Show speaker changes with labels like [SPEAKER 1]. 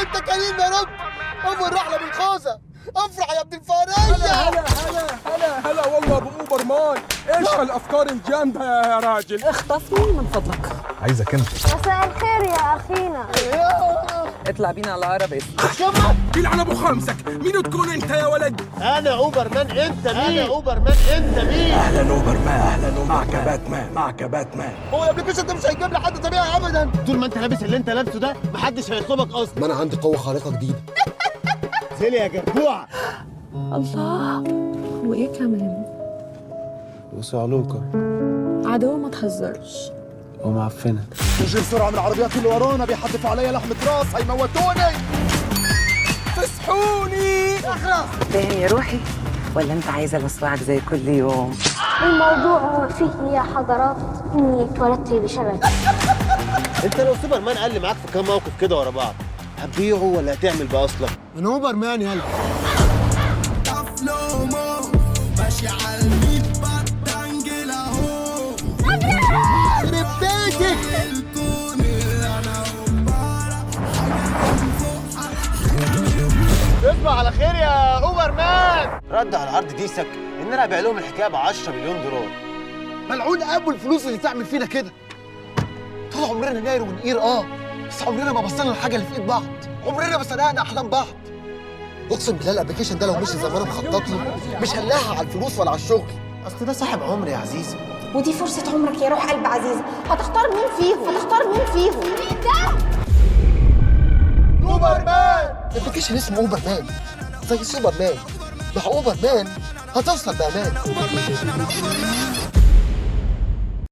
[SPEAKER 1] وانت كريم يا رب. اول رحله بالخوذه، افرح يا ابن الفاريه.
[SPEAKER 2] هلا والله ابو اوبرمان، ايش هالافكار الجامده يا راجل؟
[SPEAKER 3] اخطفني من فضلك.
[SPEAKER 4] عايزك انت.
[SPEAKER 5] مساء الخير يا أخينا.
[SPEAKER 3] اطلع بينا على العربي.
[SPEAKER 2] يلعن ابو خمسك، مين تكون انت يا ولد؟
[SPEAKER 1] انا اوبرمان، انت مين؟ انا اوبرمان، انت مين؟
[SPEAKER 2] اهلا اوبرمان، اهلا، معك باتمان، معك باتمان.
[SPEAKER 1] هو يا ابلكيشن ده مش هيجيب لي حد طبيعي ابدا. طول ما انت لابس اللي انت لابسه ده محدش هيطلبك اصلا. ما انا عندي قوه خارقه جديده. زيلي يا جربوع.
[SPEAKER 3] الله، وايه كمان؟
[SPEAKER 4] وصعلوكة
[SPEAKER 3] عدو ما تهزرش.
[SPEAKER 4] ومعفنة.
[SPEAKER 1] نجي بسرعه من العربيات اللي ورانا، بيحدفوا عليا لحمه راس، هيموتوني.
[SPEAKER 2] فسحوني.
[SPEAKER 1] اخلص.
[SPEAKER 3] فاهم يا روحي؟ ولا انت عايزه الوصواعك زي كل يوم؟
[SPEAKER 5] الموضوع هو فيه يا حضرات إني اتولدت بشلل.
[SPEAKER 1] انت لو سوبرمان قال لي معاك في كام موقف كده ورا بعض، هتبيعه ولا هتعمل باصلك؟ انا اوبرمان يلا. ماشي على الميت بطنجل اهو. يخرب بيتك. تصبح على خير يا اوبرمان. رد على عرض ديسك ان انا ابيع لهم الحكايه ب 10 مليون دولار. ملعون ابو الفلوس اللي تعمل فينا كده. طول عمرنا ناير ونقير بس عمرنا ما بصينا للحاجه اللي في ايد بعض، عمرنا ما صدقنا احلام بعض. اقسم بالله الابلكيشن ده لو مشي زي ما انا مخطط له مش هنلاقيها على الفلوس ولا على الشغل. اصل ده صاحب عمري يا عزيزي.
[SPEAKER 6] ودي فرصة عمرك يا روح قلب عزيز. هتختار مين فيهم؟ مين ده؟
[SPEAKER 1] اوبرمان. الابلكيشن اسمه اوبرمان زي سوبرمان. مع اوبرمان هتوصل بامان.